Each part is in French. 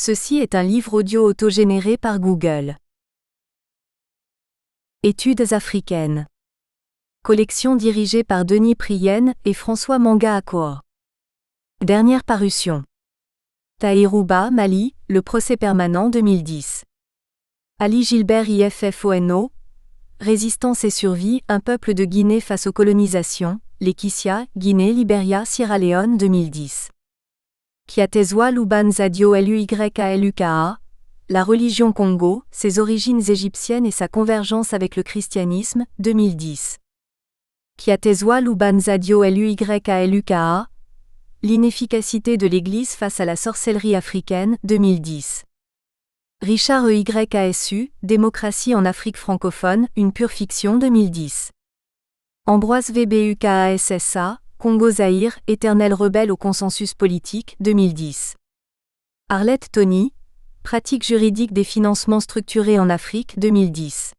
Ceci est un livre audio autogénéré par Google. Études africaines. Collection dirigée par Denis Prienne et François Manga Akoor. Dernière parution. Taïrouba, Mali, le procès permanent 2010. Ali Gilbert IFFONO. Résistance et survie, un peuple de Guinée face aux colonisations, Laetitia, Guinée, Libéria, Sierra Leone 2010. Kiatezwa Luban Zadio Luykaluka. La religion Congo, ses origines égyptiennes et sa convergence avec le christianisme, 2010. Kiatezwa Luban Zadio Luykaluka. L'inefficacité de l'Église face à la sorcellerie africaine, 2010. Richard EYKSU, Démocratie en Afrique francophone, une pure fiction 2010. Ambroise VBUKASSA, Congo-Zaïre, éternel rebelle au consensus politique, 2010. Arlette Tony, Pratique juridique des financements structurés en Afrique, 2010.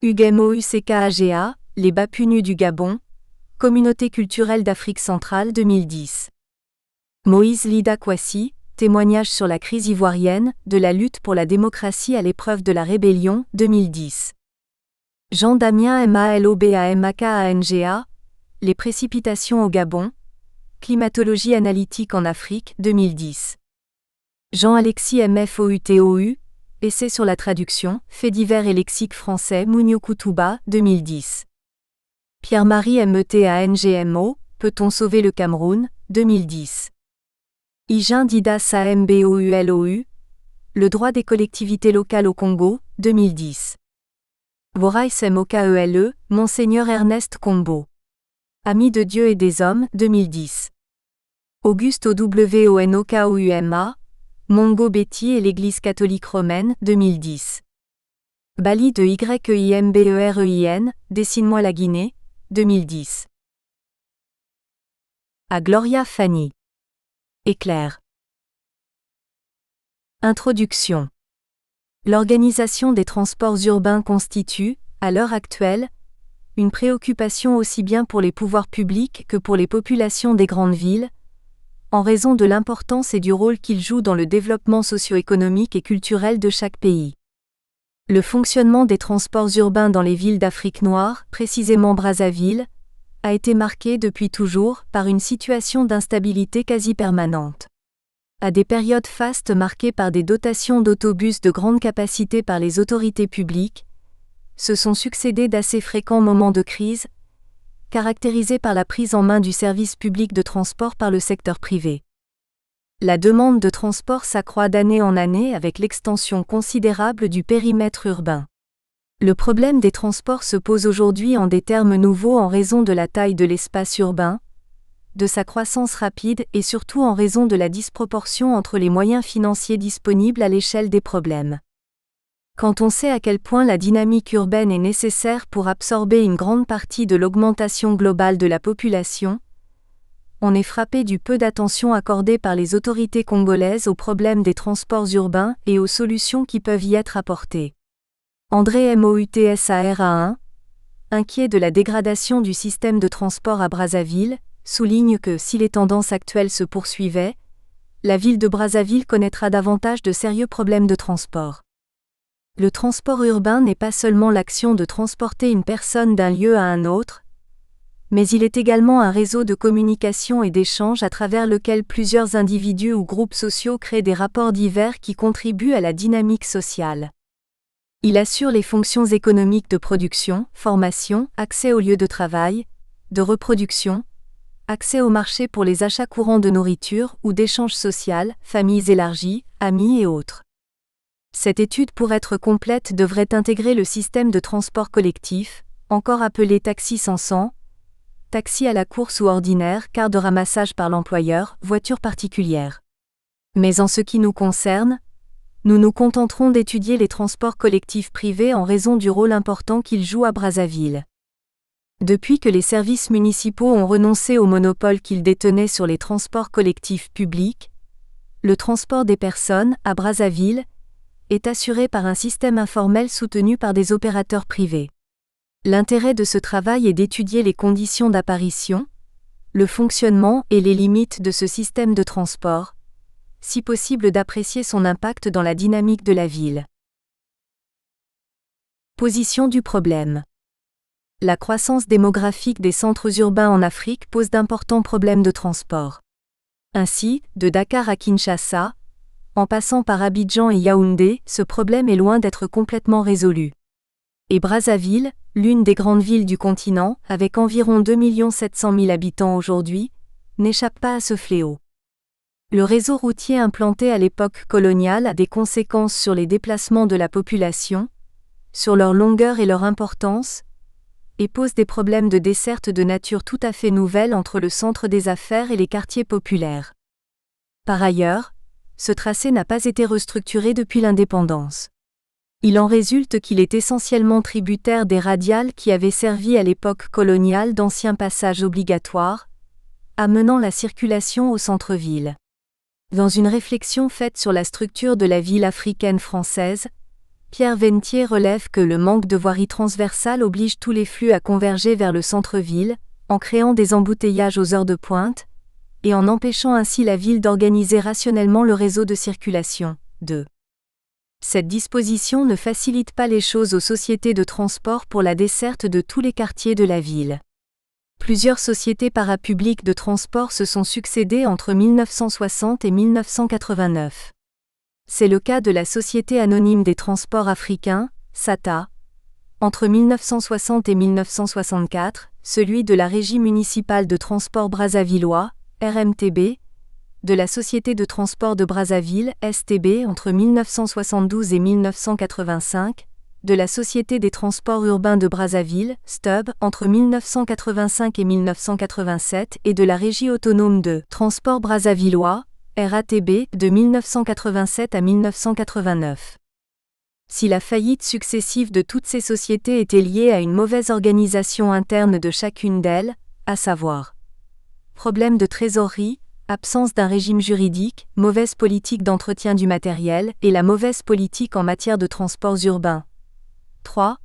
Ugemo UCKAGA, Les Bapunu du Gabon, Communauté culturelle d'Afrique centrale, 2010. Moïse Lida Kwasi, Témoignage sur la crise ivoirienne, de la lutte pour la démocratie à l'épreuve de la rébellion, 2010. Jean-Damien MALOBAMAKANGA, Les précipitations au Gabon, Climatologie analytique en Afrique, 2010. Jean-Alexis MFOUTOU, Essai sur la traduction, Faits divers et lexique français Mounioukoutuba, 2010. Pierre-Marie METANGMO, Peut-on sauver le Cameroun, 2010. Ijin Dida SAMBOULOU, Le droit des collectivités locales au Congo, 2010. Vorais MOKELE, Monseigneur Ernest Combo. Amis de Dieu et des hommes, 2010. Auguste OWONOKOUMA, Mongo Betty et l'Église catholique romaine, 2010. Bali de YEIMBEREIN, Dessine-moi la Guinée, 2010. À Gloria Fanny. Éclair. Introduction. L'organisation des transports urbains constitue, à l'heure actuelle, une préoccupation aussi bien pour les pouvoirs publics que pour les populations des grandes villes, en raison de l'importance et du rôle qu'ils jouent dans le développement socio-économique et culturel de chaque pays. Le fonctionnement des transports urbains dans les villes d'Afrique noire, précisément Brazzaville, a été marqué depuis toujours par une situation d'instabilité quasi permanente. À des périodes fastes marquées par des dotations d'autobus de grande capacité par les autorités publiques, se sont succédés d'assez fréquents moments de crise, caractérisés par la prise en main du service public de transport par le secteur privé. La demande de transport s'accroît d'année en année avec l'extension considérable du périmètre urbain. Le problème des transports se pose aujourd'hui en des termes nouveaux en raison de la taille de l'espace urbain, de sa croissance rapide et surtout en raison de la disproportion entre les moyens financiers disponibles à l'échelle des problèmes. Quand on sait à quel point la dynamique urbaine est nécessaire pour absorber une grande partie de l'augmentation globale de la population, on est frappé du peu d'attention accordée par les autorités congolaises aux problèmes des transports urbains et aux solutions qui peuvent y être apportées. André Moutsara1, inquiet de la dégradation du système de transport à Brazzaville, souligne que si les tendances actuelles se poursuivaient, la ville de Brazzaville connaîtra davantage de sérieux problèmes de transport. Le transport urbain n'est pas seulement l'action de transporter une personne d'un lieu à un autre, mais il est également un réseau de communication et d'échange à travers lequel plusieurs individus ou groupes sociaux créent des rapports divers qui contribuent à la dynamique sociale. Il assure les fonctions économiques de production, formation, accès aux lieux de travail, de reproduction, accès au marché pour les achats courants de nourriture ou d'échange social, familles élargies, amis et autres. Cette étude pour être complète devrait intégrer le système de transport collectif, encore appelé taxi 500, taxi à la course ou ordinaire, car de ramassage par l'employeur, voiture particulière. Mais en ce qui nous concerne, nous nous contenterons d'étudier les transports collectifs privés en raison du rôle important qu'ils jouent à Brazzaville. Depuis que les services municipaux ont renoncé au monopole qu'ils détenaient sur les transports collectifs publics, le transport des personnes, à Brazzaville, est assuré par un système informel soutenu par des opérateurs privés. L'intérêt de ce travail est d'étudier les conditions d'apparition, le fonctionnement et les limites de ce système de transport, si possible d'apprécier son impact dans la dynamique de la ville. Position du problème. La croissance démographique des centres urbains en Afrique pose d'importants problèmes de transport. Ainsi, de Dakar à Kinshasa, en passant par Abidjan et Yaoundé, ce problème est loin d'être complètement résolu. Et Brazzaville, l'une des grandes villes du continent, avec environ 2 700 000 habitants aujourd'hui, n'échappe pas à ce fléau. Le réseau routier implanté à l'époque coloniale a des conséquences sur les déplacements de la population, sur leur longueur et leur importance, et pose des problèmes de desserte de nature tout à fait nouvelle entre le centre des affaires et les quartiers populaires. Par ailleurs, ce tracé n'a pas été restructuré depuis l'indépendance. Il en résulte qu'il est essentiellement tributaire des radiales qui avaient servi à l'époque coloniale d'anciens passages obligatoires, amenant la circulation au centre-ville. Dans une réflexion faite sur la structure de la ville africaine française, Pierre Ventier relève que le manque de voirie transversale oblige tous les flux à converger vers le centre-ville, en créant des embouteillages aux heures de pointe, et en empêchant ainsi la ville d'organiser rationnellement le réseau de circulation. 2. Cette disposition ne facilite pas les choses aux sociétés de transport pour la desserte de tous les quartiers de la ville. Plusieurs sociétés parapubliques de transport se sont succédées entre 1960 et 1989. C'est le cas de la Société anonyme des transports africains, SATA, entre 1960 et 1964, celui de la Régie municipale de transport brazzavillois, RMTB, de la Société de transport de Brazzaville, STB, entre 1972 et 1985, de la Société des transports urbains de Brazzaville, STUB, entre 1985 et 1987 et de la Régie autonome de transport brazzavillois, RATB, de 1987 à 1989. Si la faillite successive de toutes ces sociétés était liée à une mauvaise organisation interne de chacune d'elles, à savoir problème de trésorerie, absence d'un régime juridique, mauvaise politique d'entretien du matériel et la mauvaise politique en matière de transports urbains. 3.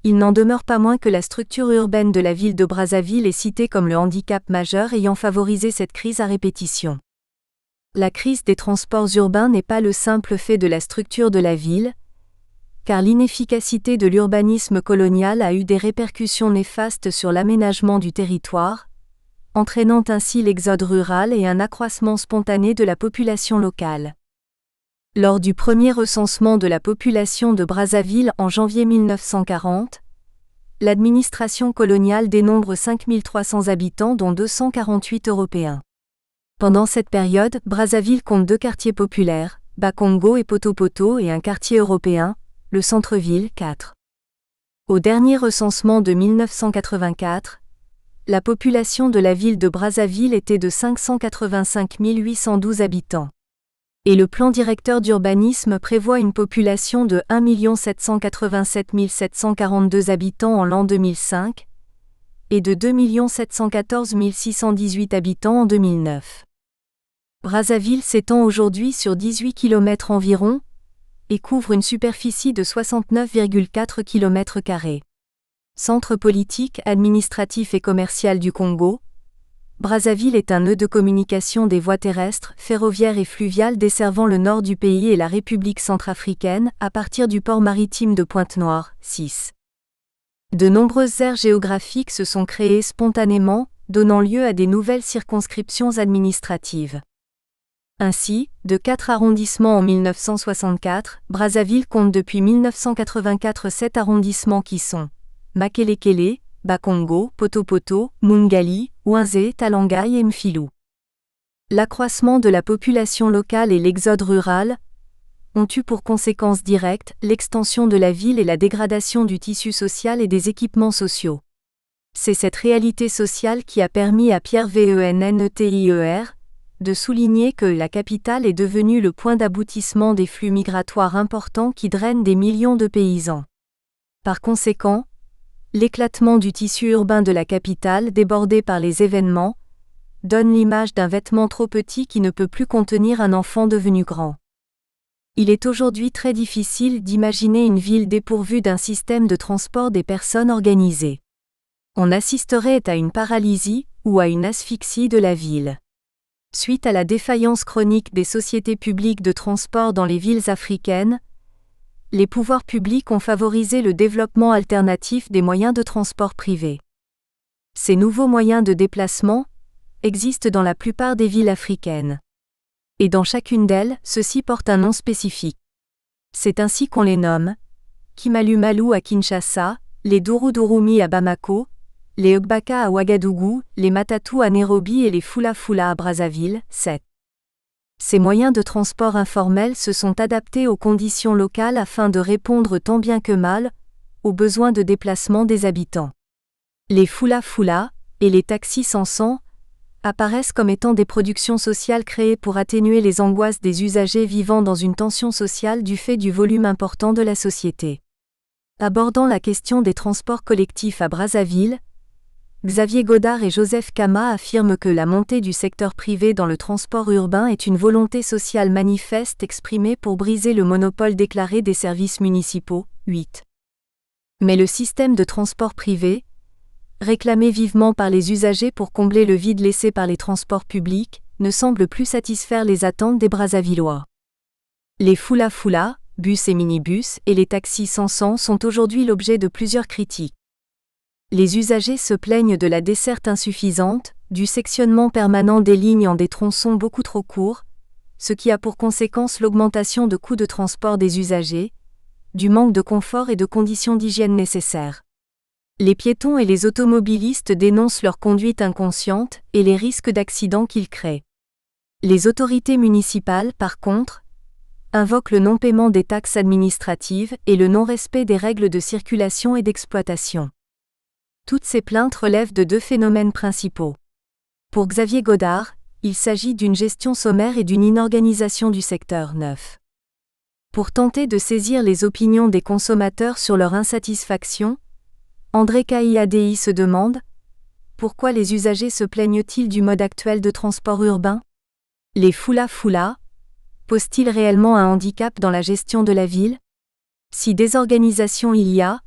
Il n'en demeure pas moins que la structure urbaine de la ville de Brazzaville est citée comme le handicap majeur ayant favorisé cette crise à répétition. La crise des transports urbains n'est pas le simple fait de la structure de la ville, car l'inefficacité de l'urbanisme colonial a eu des répercussions néfastes sur l'aménagement du territoire, entraînant ainsi l'exode rural et un accroissement spontané de la population locale. Lors du premier recensement de la population de Brazzaville en janvier 1940, l'administration coloniale dénombre 5 300 habitants dont 248 Européens. Pendant cette période, Brazzaville compte 2 quartiers populaires, Bakongo et Potopoto et un quartier européen, le centre-ville 4. Au dernier recensement de 1984, la population de la ville de Brazzaville était de 585 812 habitants. Et le plan directeur d'urbanisme prévoit une population de 1 787 742 habitants en l'an 2005 et de 2 714 618 habitants en 2009. Brazzaville s'étend aujourd'hui sur 18 km environ et couvre une superficie de 69,4 km². Centre politique, administratif et commercial du Congo, Brazzaville est un nœud de communication des voies terrestres, ferroviaires et fluviales desservant le nord du pays et la République centrafricaine à partir du port maritime de Pointe-Noire, 6. De nombreuses aires géographiques se sont créées spontanément, donnant lieu à des nouvelles circonscriptions administratives. Ainsi, de 4 arrondissements en 1964, Brazzaville compte depuis 1984 7 arrondissements qui sont Makelekele, Bakongo, Potopoto, Mungali, Ouinzé, Talangaï et Mfilou. L'accroissement de la population locale et l'exode rural ont eu pour conséquence directe l'extension de la ville et la dégradation du tissu social et des équipements sociaux. C'est cette réalité sociale qui a permis à Pierre Vennetier de souligner que la capitale est devenue le point d'aboutissement des flux migratoires importants qui drainent des millions de paysans. Par conséquent, l'éclatement du tissu urbain de la capitale débordé par les événements donne l'image d'un vêtement trop petit qui ne peut plus contenir un enfant devenu grand. Il est aujourd'hui très difficile d'imaginer une ville dépourvue d'un système de transport des personnes organisé. On assisterait à une paralysie ou à une asphyxie de la ville. Suite à la défaillance chronique des sociétés publiques de transport dans les villes africaines, les pouvoirs publics ont favorisé le développement alternatif des moyens de transport privés. Ces nouveaux moyens de déplacement existent dans la plupart des villes africaines. Et dans chacune d'elles, ceux-ci portent un nom spécifique. C'est ainsi qu'on les nomme Kimalu Malu à Kinshasa, les Durudurumi à Bamako, les Ugbaka à Ouagadougou, les Matatu à Nairobi et les Fula Fula à Brazzaville. 7. Ces moyens de transport informels se sont adaptés aux conditions locales afin de répondre tant bien que mal aux besoins de déplacement des habitants. Les Fula Fula et les taxis 500 apparaissent comme étant des productions sociales créées pour atténuer les angoisses des usagers vivant dans une tension sociale du fait du volume important de la société. Abordant la question des transports collectifs à Brazzaville, Xavier Godard et Joseph Kama affirment que la montée du secteur privé dans le transport urbain est une volonté sociale manifeste exprimée pour briser le monopole déclaré des services municipaux. 8. Mais le système de transport privé, réclamé vivement par les usagers pour combler le vide laissé par les transports publics, ne semble plus satisfaire les attentes des Brazzavillois. Les Fula Fula, bus et minibus, et les taxis 500 sont aujourd'hui l'objet de plusieurs critiques. Les usagers se plaignent de la desserte insuffisante, du sectionnement permanent des lignes en des tronçons beaucoup trop courts, ce qui a pour conséquence l'augmentation de coûts de transport des usagers, du manque de confort et de conditions d'hygiène nécessaires. Les piétons et les automobilistes dénoncent leur conduite inconsciente et les risques d'accidents qu'ils créent. Les autorités municipales, par contre, invoquent le non-paiement des taxes administratives et le non-respect des règles de circulation et d'exploitation. Toutes ces plaintes relèvent de deux phénomènes principaux. Pour Xavier Godard, il s'agit d'une gestion sommaire et d'une inorganisation du secteur. 9. Pour tenter de saisir les opinions des consommateurs sur leur insatisfaction, André Kaiadei se demande « Pourquoi les usagers se plaignent-ils du mode actuel de transport urbain ? Les Fula Fula posent-ils réellement un handicap dans la gestion de la ville ? Si désorganisation il y a,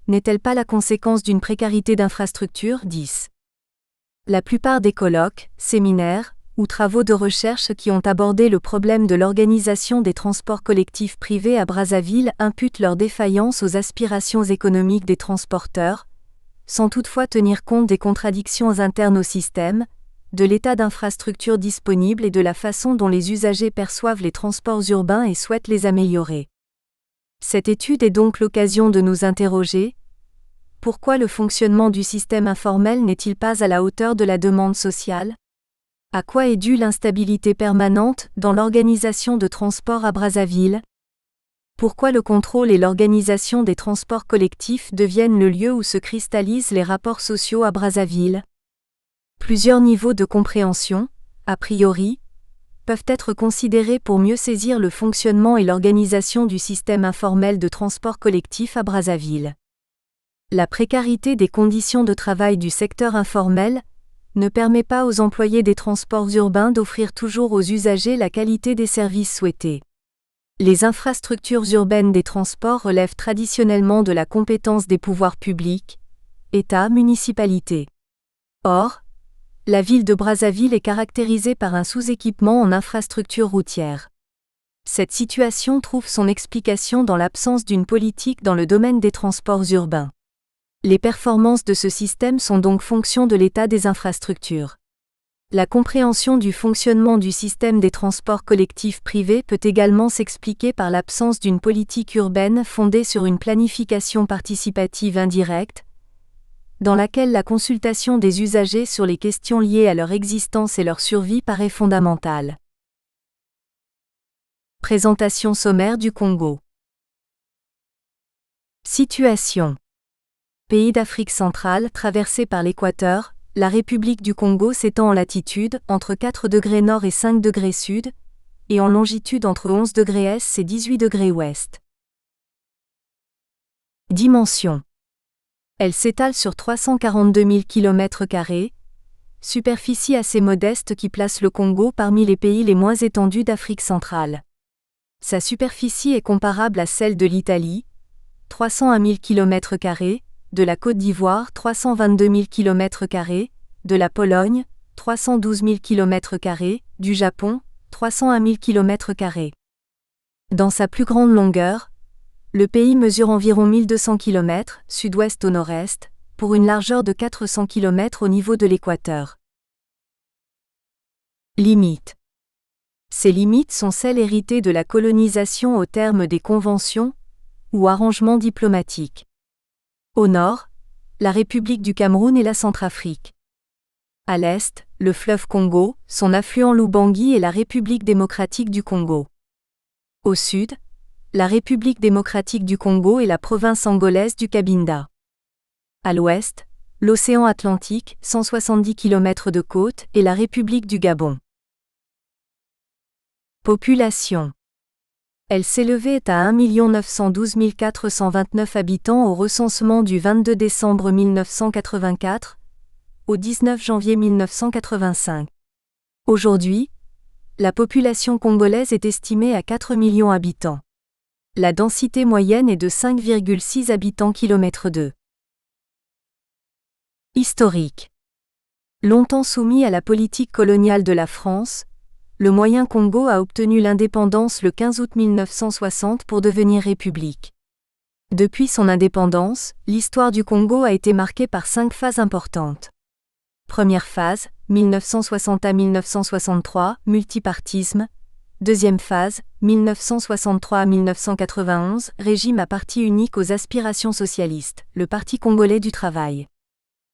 n'est-elle pas la conséquence d'une précarité d'infrastructures ? 10. La plupart des colloques, séminaires ou travaux de recherche qui ont abordé le problème de l'organisation des transports collectifs privés à Brazzaville imputent leur défaillance aux aspirations économiques des transporteurs, sans toutefois tenir compte des contradictions internes au système, de l'état d'infrastructures disponibles et de la façon dont les usagers perçoivent les transports urbains et souhaitent les améliorer. Cette étude est donc l'occasion de nous interroger: pourquoi le fonctionnement du système informel n'est-il pas à la hauteur de la demande sociale ? À quoi est due l'instabilité permanente dans l'organisation de transport à Brazzaville ? Pourquoi le contrôle et l'organisation des transports collectifs deviennent le lieu où se cristallisent les rapports sociaux à Brazzaville ? Plusieurs niveaux de compréhension, a priori, peuvent être considérés pour mieux saisir le fonctionnement et l'organisation du système informel de transport collectif à Brazzaville. La précarité des conditions de travail du secteur informel ne permet pas aux employés des transports urbains d'offrir toujours aux usagers la qualité des services souhaités. Les infrastructures urbaines des transports relèvent traditionnellement de la compétence des pouvoirs publics, État, municipalités. Or, la ville de Brazzaville est caractérisée par un sous-équipement en infrastructures routières. Cette situation trouve son explication dans l'absence d'une politique dans le domaine des transports urbains. Les performances de ce système sont donc fonction de l'état des infrastructures. La compréhension du fonctionnement du système des transports collectifs privés peut également s'expliquer par l'absence d'une politique urbaine fondée sur une planification participative indirecte, dans laquelle la consultation des usagers sur les questions liées à leur existence et leur survie paraît fondamentale. Présentation sommaire du Congo. Situation. Pays d'Afrique centrale traversé par l'Équateur, la République du Congo s'étend en latitude entre 4 degrés nord et 5 degrés sud, et en longitude entre 11 degrés est et 18 degrés ouest. Dimension. Elle s'étale sur 342 000 km², superficie assez modeste qui place le Congo parmi les pays les moins étendus d'Afrique centrale. Sa superficie est comparable à celle de l'Italie, 301 000 km², de la Côte d'Ivoire 322 000 km², de la Pologne 312 000 km², du Japon, 301 000 km². Dans sa plus grande longueur, le pays mesure environ 1200 km, sud-ouest au nord-est, pour une largeur de 400 km au niveau de l'équateur. Limites. Ces limites sont celles héritées de la colonisation au terme des conventions ou arrangements diplomatiques. Au nord, la République du Cameroun et la Centrafrique. À l'est, le fleuve Congo, son affluent l'Ubangi et la République démocratique du Congo. Au sud, la République démocratique du Congo et la province angolaise du Cabinda. À l'ouest, l'océan Atlantique, 170 km de côte, et la République du Gabon. Population. Elle s'élevait à 1 912 429 habitants au recensement du 22 décembre 1984, au 19 janvier 1985. Aujourd'hui, la population congolaise est estimée à 4 millions d'habitants. La densité moyenne est de 5,6 habitants km². Historique. Longtemps soumis à la politique coloniale de la France, le Moyen Congo a obtenu l'indépendance le 15 août 1960 pour devenir république. Depuis son indépendance, l'histoire du Congo a été marquée par 5 phases importantes. Première phase, 1960 à 1963, multipartisme. Deuxième phase, 1963 à 1991, régime à parti unique aux aspirations socialistes, le Parti congolais du travail.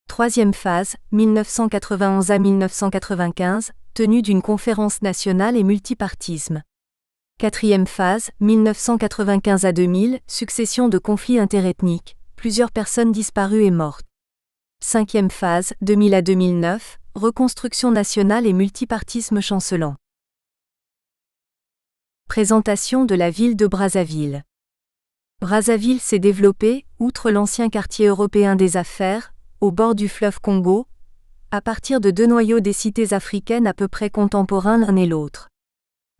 Troisième phase, 1991 à 1995, tenue d'une conférence nationale et multipartisme. Quatrième phase, 1995 à 2000, succession de conflits interethniques, plusieurs personnes disparues et mortes. Cinquième phase, 2000 à 2009, reconstruction nationale et multipartisme chancelant. Présentation de la ville de Brazzaville. Brazzaville s'est développée, outre l'ancien quartier européen des affaires, au bord du fleuve Congo, à partir de 2 noyaux des cités africaines à peu près contemporains l'un et l'autre.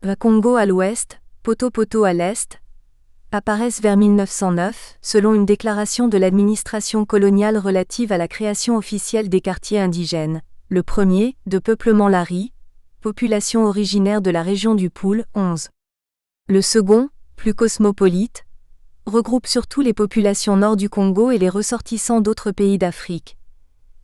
Le Congo à l'ouest, Poto-Poto à l'est, apparaissent vers 1909, selon une déclaration de l'administration coloniale relative à la création officielle des quartiers indigènes. Le premier, de peuplement Lari, population originaire de la région du Poul, 11. Le second, plus cosmopolite, regroupe surtout les populations nord du Congo et les ressortissants d'autres pays d'Afrique.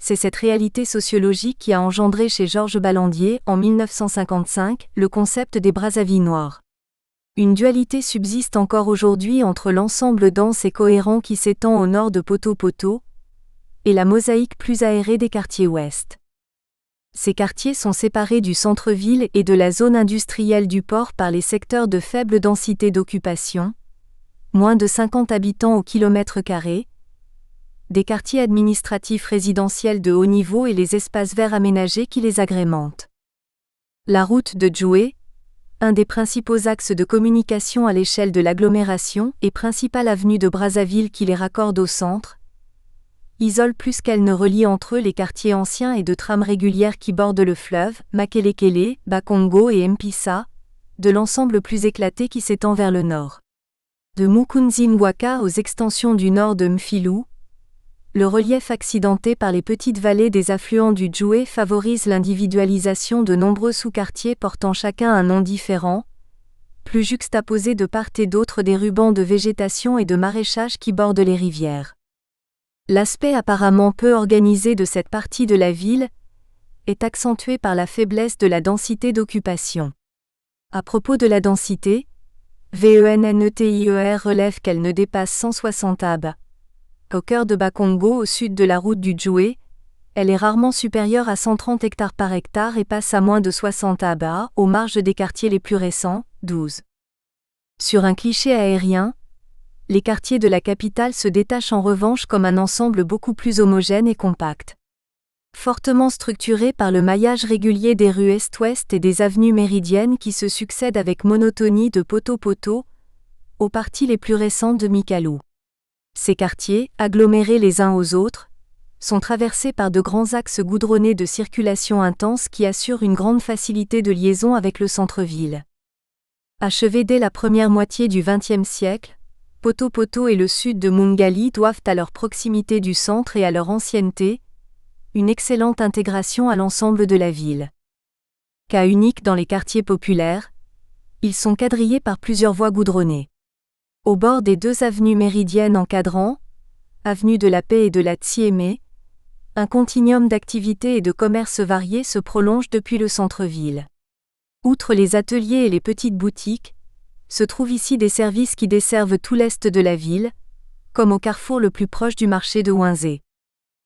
C'est cette réalité sociologique qui a engendré chez Georges Ballandier, en 1955, le concept des Brazzavilles noirs. Une dualité subsiste encore aujourd'hui entre l'ensemble dense et cohérent qui s'étend au nord de Poto-Poto et la mosaïque plus aérée des quartiers ouest. Ces quartiers sont séparés du centre-ville et de la zone industrielle du port par les secteurs de faible densité d'occupation, moins de 50 habitants au kilomètre carré, des quartiers administratifs résidentiels de haut niveau et les espaces verts aménagés qui les agrémentent. La route de Djoué, un des principaux axes de communication à l'échelle de l'agglomération et principale avenue de Brazzaville qui les raccorde au centre, isole plus qu'elle ne relie entre eux les quartiers anciens et de trames régulières qui bordent le fleuve, Makelekele, Bakongo et Mpissa, de l'ensemble plus éclaté qui s'étend vers le nord. De Mukunzi-Ngwaka aux extensions du nord de Mfilou, le relief accidenté par les petites vallées des affluents du Djoué favorise l'individualisation de nombreux sous-quartiers portant chacun un nom différent, plus juxtaposés de part et d'autre des rubans de végétation et de maraîchage qui bordent les rivières. L'aspect apparemment peu organisé de cette partie de la ville est accentué par la faiblesse de la densité d'occupation. À propos de la densité, VENNETIER relève qu'elle ne dépasse 160 hab. Au cœur de Bakongo au sud de la route du Djoué, elle est rarement supérieure à 130 hectares par hectare et passe à moins de 60 hab aux marges des quartiers les plus récents, 12. Sur un cliché aérien, les quartiers de la capitale se détachent en revanche comme un ensemble beaucoup plus homogène et compact. Fortement structuré par le maillage régulier des rues est-ouest et des avenues méridiennes qui se succèdent avec monotonie de Poto-Poto, aux parties les plus récentes de Mikalou. Ces quartiers, agglomérés les uns aux autres, sont traversés par de grands axes goudronnés de circulation intense qui assurent une grande facilité de liaison avec le centre-ville. Achevés dès la première moitié du XXe siècle, Poto-Poto et le sud de Mungali doivent à leur proximité du centre et à leur ancienneté, une excellente intégration à l'ensemble de la ville. Cas unique dans les quartiers populaires, ils sont quadrillés par plusieurs voies goudronnées. Au bord des deux avenues méridiennes encadrant, avenue de la Paix et de la Tsiémé, un continuum d'activités et de commerces variés se prolonge depuis le centre-ville. Outre les ateliers et les petites boutiques, se trouvent ici des services qui desservent tout l'est de la ville, comme au carrefour le plus proche du marché de Ouinzé.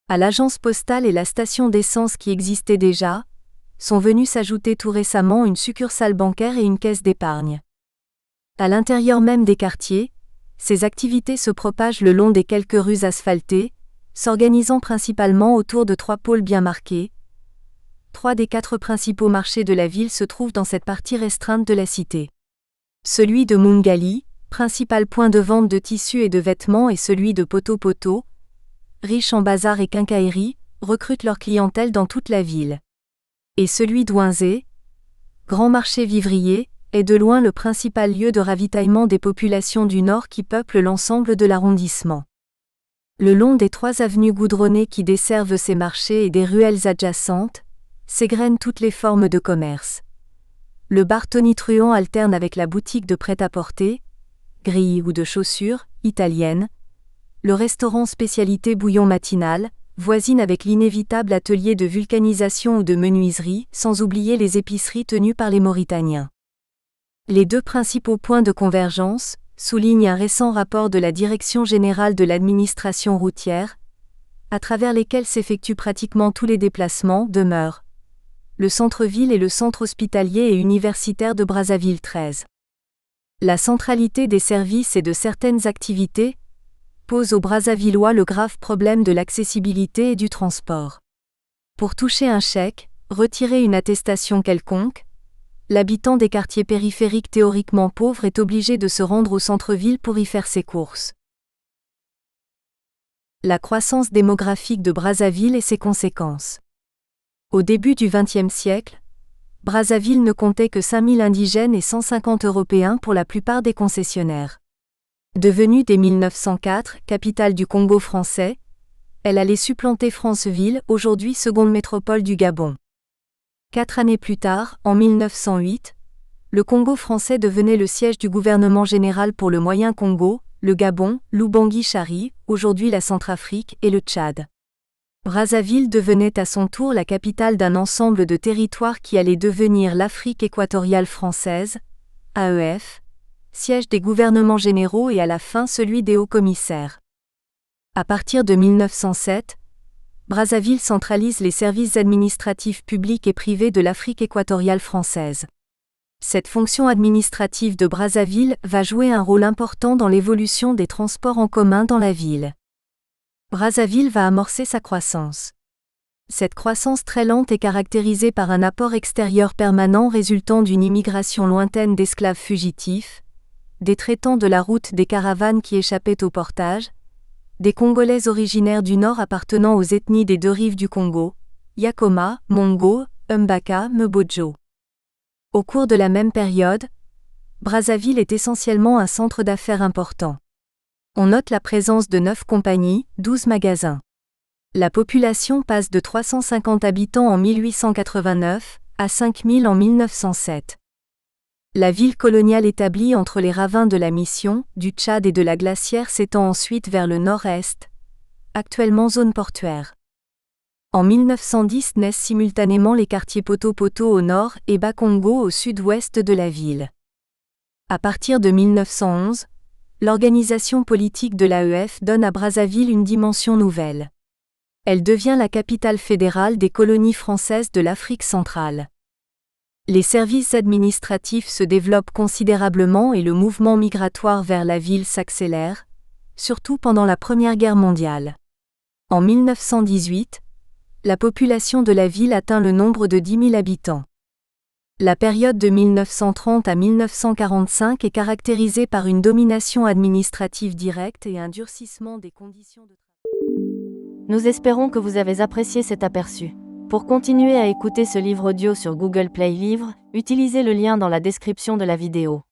À l'agence postale et la station d'essence qui existaient déjà, sont venus s'ajouter tout récemment une succursale bancaire et une caisse d'épargne. À l'intérieur même des quartiers, ces activités se propagent le long des quelques rues asphaltées, s'organisant principalement autour de 3 pôles bien marqués. 3 des 4 principaux marchés de la ville se trouvent dans cette partie restreinte de la cité. Celui de Mungali, principal point de vente de tissus et de vêtements, et celui de Poto Poto, riche en bazar et quincaillerie, recrutent leur clientèle dans toute la ville. Et celui d'Ouinzé, grand marché vivrier, est de loin le principal lieu de ravitaillement des populations du Nord qui peuplent l'ensemble de l'arrondissement. Le long des 3 avenues goudronnées qui desservent ces marchés et des ruelles adjacentes, s'égrènent toutes les formes de commerce. Le bar tonitruant alterne avec la boutique de prêt-à-porter, grilles ou de chaussures, italiennes. Le restaurant spécialité bouillon matinal, voisine avec l'inévitable atelier de vulcanisation ou de menuiserie, sans oublier les épiceries tenues par les Mauritaniens. Les 2 principaux points de convergence, souligne un récent rapport de la Direction générale de l'administration routière, à travers lesquels s'effectuent pratiquement tous les déplacements, demeurent le centre-ville et le centre hospitalier et universitaire de Brazzaville 13. La centralité des services et de certaines activités pose aux Brazzavillois le grave problème de l'accessibilité et du transport. Pour toucher un chèque, retirer une attestation quelconque, l'habitant des quartiers périphériques théoriquement pauvres est obligé de se rendre au centre-ville pour y faire ses courses. La croissance démographique de Brazzaville et ses conséquences. Au début du XXe siècle, Brazzaville ne comptait que 5000 indigènes et 150 Européens pour la plupart des concessionnaires. Devenue dès 1904 capitale du Congo français, elle allait supplanter Franceville, aujourd'hui seconde métropole du Gabon. 4 années plus tard, en 1908, le Congo français devenait le siège du gouvernement général pour le Moyen Congo, le Gabon, l'Oubangui-Chari, aujourd'hui la Centrafrique, et le Tchad. Brazzaville devenait à son tour la capitale d'un ensemble de territoires qui allait devenir l'Afrique équatoriale française, AEF, siège des gouvernements généraux et à la fin celui des hauts-commissaires. À partir de 1907, Brazzaville centralise les services administratifs publics et privés de l'Afrique équatoriale française. Cette fonction administrative de Brazzaville va jouer un rôle important dans l'évolution des transports en commun dans la ville. Brazzaville va amorcer sa croissance. Cette croissance très lente est caractérisée par un apport extérieur permanent résultant d'une immigration lointaine d'esclaves fugitifs, des traitants de la route des caravanes qui échappaient au portage, des Congolais originaires du Nord appartenant aux ethnies des 2 rives du Congo, Yakoma, Mongo, Mbaka, Mbodjo. Au cours de la même période, Brazzaville est essentiellement un centre d'affaires important. On note la présence de 9 compagnies, 12 magasins. La population passe de 350 habitants en 1889 à 5000 en 1907. La ville coloniale établie entre les ravins de la Mission, du Tchad et de la Glacière s'étend ensuite vers le nord-est, actuellement zone portuaire. En 1910 naissent simultanément les quartiers Poto Poto au nord et Bakongo au sud-ouest de la ville. À partir de 1911, l'organisation politique de l'AEF donne à Brazzaville une dimension nouvelle. Elle devient la capitale fédérale des colonies françaises de l'Afrique centrale. Les services administratifs se développent considérablement et le mouvement migratoire vers la ville s'accélère, surtout pendant la Première Guerre mondiale. En 1918, la population de la ville atteint le nombre de 10 000 habitants. La période de 1930 à 1945 est caractérisée par une domination administrative directe et un durcissement des conditions de travail. Nous espérons que vous avez apprécié cet aperçu. Pour continuer à écouter ce livre audio sur Google Play Livres, utilisez le lien dans la description de la vidéo.